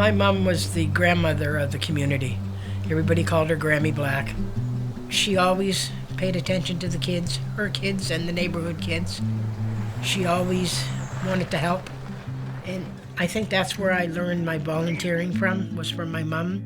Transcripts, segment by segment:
My mom was the grandmother of the community. Everybody called her Grammy Black. She always paid attention to the kids, her kids and the neighborhood kids. She always wanted to help. And I think that's where I learned my volunteering from, was from my mom.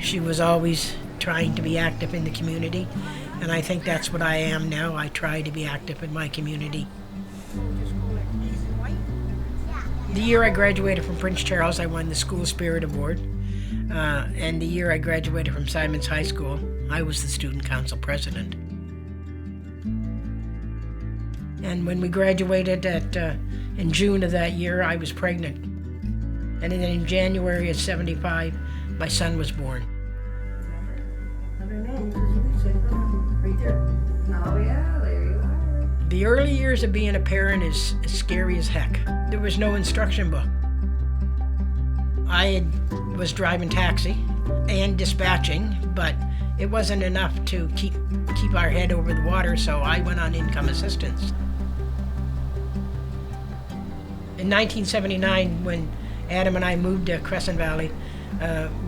She was always trying to be active in the community, and I think that's what I am now. I try to be active in my community. The year I graduated from Prince Charles, I won the School Spirit Award. And the year I graduated from Simons High School, I was the student council president. And when we graduated in June of that year, I was pregnant. And then in January of '75, my son was born. I don't know, because you said right there. Oh yeah, there you are. The early years of being a parent is scary as heck. There was no instruction book. I was driving taxi and dispatching, but it wasn't enough to keep our head over the water, so I went on income assistance. In 1979, when Adam and I moved to Crescent Valley,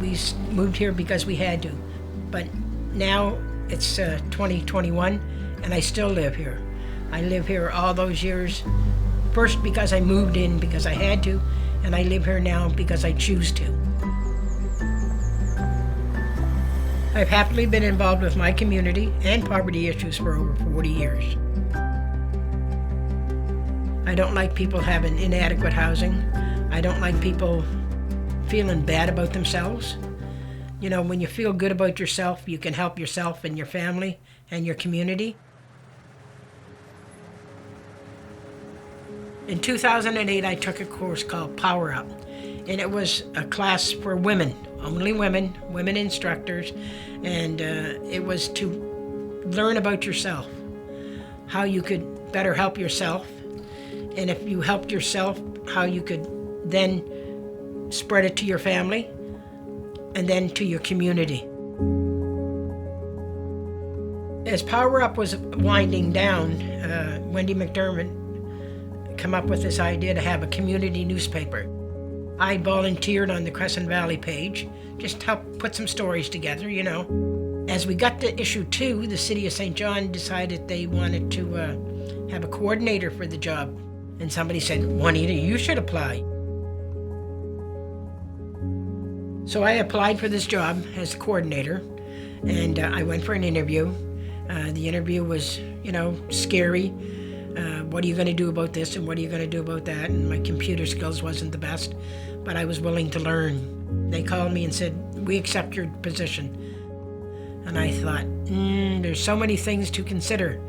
we moved here because we had to. But now it's 2021, and I still live here. I live here all those years, first because I moved in because I had to, and I live here now because I choose to. I've happily been involved with my community and poverty issues for over 40 years. I don't like people having inadequate housing. I don't like people feeling bad about themselves. You know, when you feel good about yourself, you can help yourself and your family and your community. In 2008, I took a course called Power Up, and it was a class for women, only women instructors, and it was to learn about yourself, how you could better help yourself, and if you helped yourself, how you could then spread it to your family and then to your community. As Power Up was winding down, Wendy McDermott come up with this idea to have a community newspaper. I volunteered on the Crescent Valley page, just to help put some stories together, you know. As we got to issue 2, the city of St. John decided they wanted to have a coordinator for the job. And somebody said, Juanita, you should apply. So I applied for this job as a coordinator, and I went for an interview. The interview was, scary. What are you going to do about this and what are you going to do about that? And my computer skills wasn't the best, but I was willing to learn. They called me and said, we accept your position. And I thought, there's so many things to consider.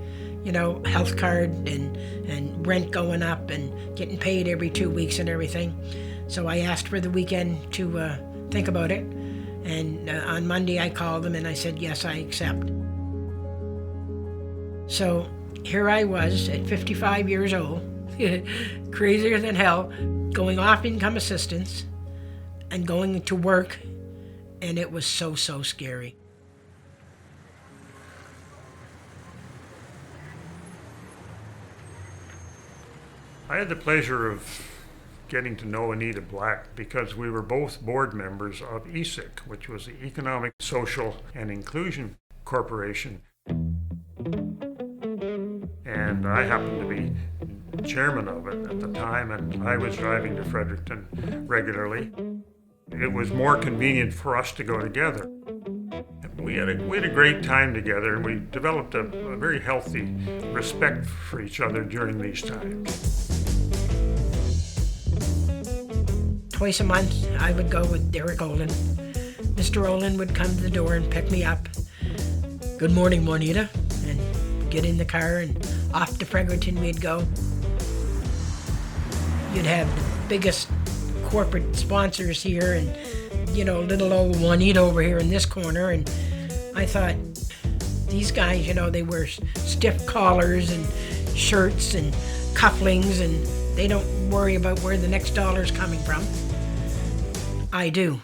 Health card and rent going up and getting paid every 2 weeks and everything. So I asked for the weekend to think about it. And on Monday I called them and I said, yes, I accept. So here I was at 55 years old, crazier than hell, going off income assistance and going to work, and it was so scary. I had the pleasure of getting to know Juanita Black because we were both board members of ESIC, which was the Economic, Social, and Inclusion Corporation. And I happened to be chairman of it at the time, and I was driving to Fredericton regularly. It was more convenient for us to go together. We had a great time together, and we developed a very healthy respect for each other during these times. Twice a month, I would go with Derek Olin. Mr. Olin would come to the door and pick me up. Good morning, Juanita, and get in the car and off to Fredericton we'd go. You'd have the biggest corporate sponsors here and, little old Juanita over here in this corner. And I thought, these guys, they wear stiff collars and shirts and cufflinks and they don't worry about where the next dollar's coming from. I do.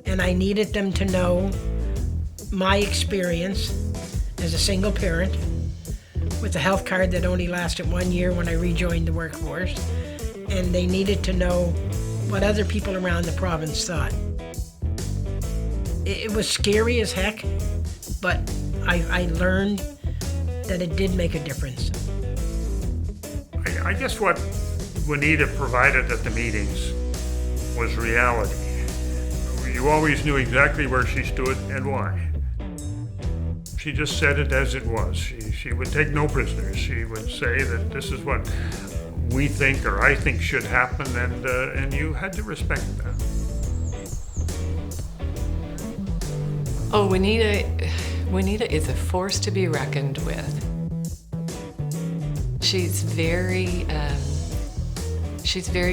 And I needed them to know my experience as a single parent, with a health card that only lasted 1 year when I rejoined the workforce, and they needed to know what other people around the province thought. It was scary as heck, but I learned that it did make a difference. I guess what Juanita provided at the meetings was reality. You always knew exactly where she stood and why. She just said it as it was. She would take no prisoners. She would say that this is what we think or I think should happen, and you had to respect that. Oh, Juanita is a force to be reckoned with. She's very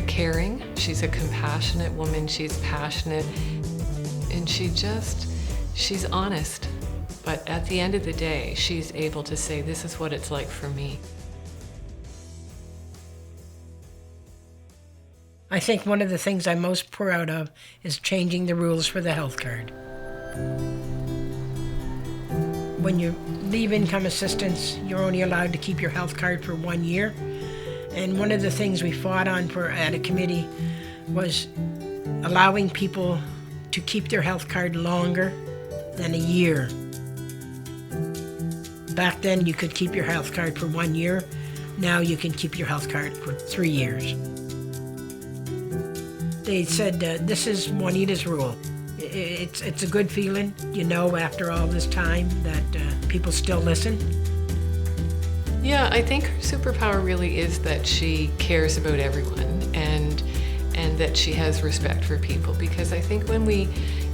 caring. She's a compassionate woman. She's passionate, and she's honest. But at the end of the day, she's able to say, this is what it's like for me. I think one of the things I'm most proud of is changing the rules for the health card. When you leave income assistance, you're only allowed to keep your health card for 1 year. And one of the things we fought on at a committee was allowing people to keep their health card longer than a year. Back then, you could keep your health card for 1 year. Now you can keep your health card for 3 years. They said, this is Juanita's rule. It's a good feeling, after all this time that people still listen. Yeah, I think her superpower really is that she cares about everyone and that she has respect for people, because I think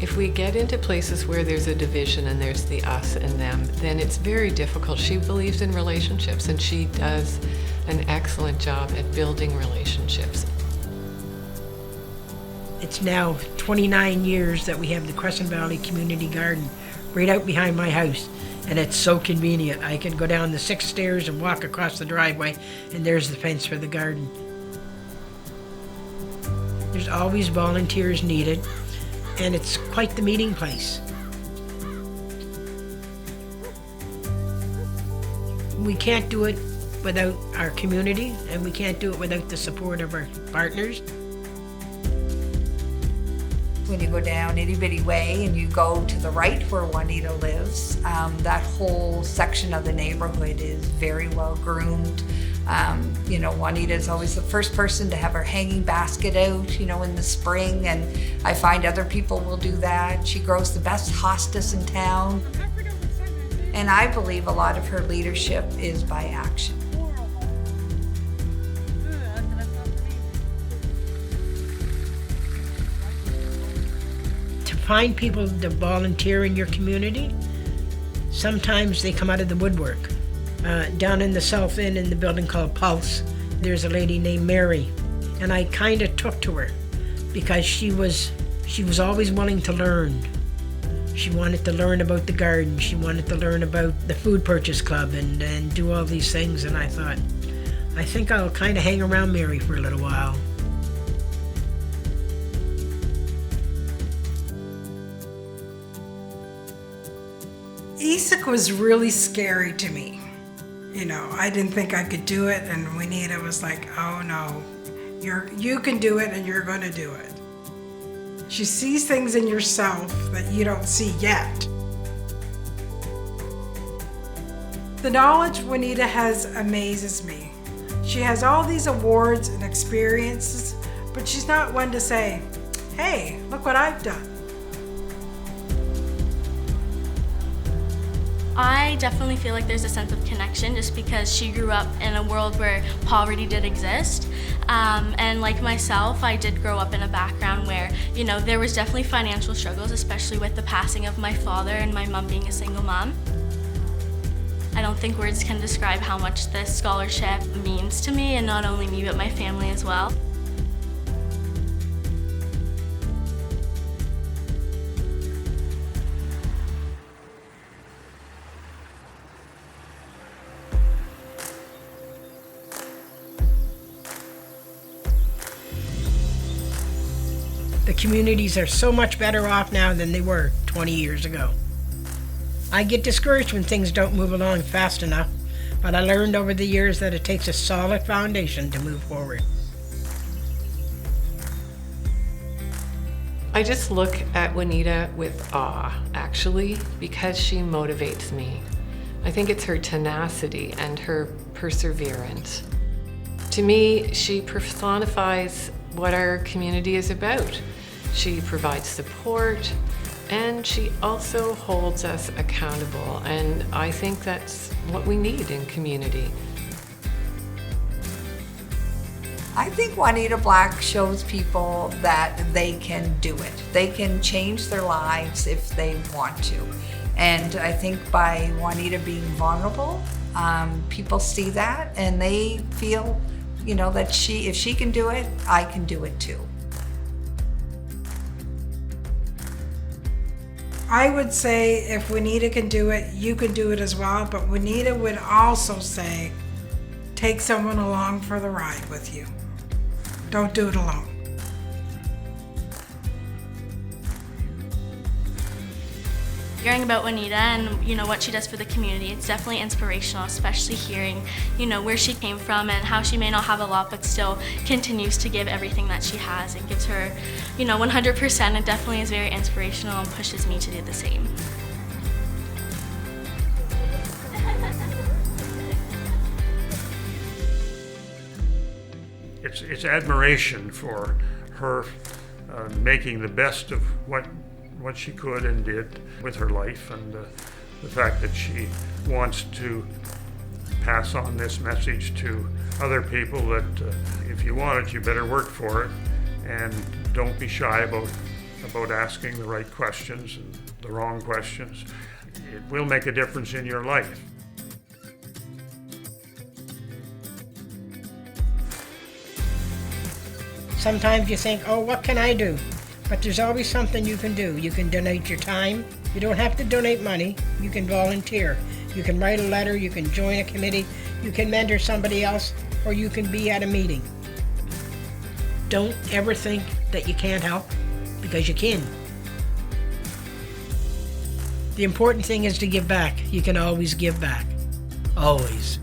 if we get into places where there's a division and there's the us and them, then it's very difficult. She believes in relationships, and she does an excellent job at building relationships. It's now 29 years that we have the Crescent Valley Community Garden right out behind my house, and it's so convenient. I can go down the 6 stairs and walk across the driveway, and there's the fence for the garden. There's always volunteers needed, and it's quite the meeting place. We can't do it without our community, and we can't do it without the support of our partners. When you go down Itty Bitty Way and you go to the right where Juanita lives, that whole section of the neighborhood is very well groomed. Juanita is always the first person to have her hanging basket out, in the spring, and I find other people will do that. She grows the best hostas in town. And I believe a lot of her leadership is by action. Find people to volunteer in your community. Sometimes they come out of the woodwork. Down in the South End in the building called Pulse, there's a lady named Mary, and I kind of took to her because she was always willing to learn. She wanted to learn about the garden. She wanted to learn about the food purchase club and do all these things, and I thought, I think I'll kind of hang around Mary for a little while. ESIC was really scary to me. I didn't think I could do it, and Juanita was like, oh no, you can do it and you're going to do it. She sees things in yourself that you don't see yet. The knowledge Juanita has amazes me. She has all these awards and experiences, but she's not one to say, hey, look what I've done. I definitely feel like there's a sense of connection just because she grew up in a world where poverty did exist. And like myself, I did grow up in a background where, there was definitely financial struggles, especially with the passing of my father and my mom being a single mom. I don't think words can describe how much this scholarship means to me, and not only me, but my family as well. The communities are so much better off now than they were 20 years ago. I get discouraged when things don't move along fast enough, But I learned over the years that it takes a solid foundation to move forward. I just look at Juanita with awe, actually, because she motivates me. I think it's her tenacity and her perseverance. To me, she personifies what our community is about. She provides support, and she also holds us accountable, and I think that's what we need in community. I think Juanita Black shows people that they can do it. They can change their lives if they want to. And I think by Juanita being vulnerable, people see that and they feel, that if she can do it, I can do it too. I would say if Juanita can do it, you can do it as well. But Juanita would also say, take someone along for the ride with you. Don't do it alone. Hearing about Juanita and what she does for the community, it's definitely inspirational, especially hearing where she came from and how she may not have a lot but still continues to give everything that she has and gives her 100%. It definitely is very inspirational and pushes me to do the same. It's admiration for her making the best of what she could and did with her life, and the fact that she wants to pass on this message to other people that if you want it, you better work for it, and don't be shy about asking the right questions and the wrong questions. It will make a difference in your life. Sometimes you think, oh, what can I do? But there's always something you can do. You can donate your time. You don't have to donate money. You can volunteer. You can write a letter. You can join a committee. You can mentor somebody else, or you can be at a meeting. Don't ever think that you can't help, because you can. The important thing is to give back. You can always give back. Always.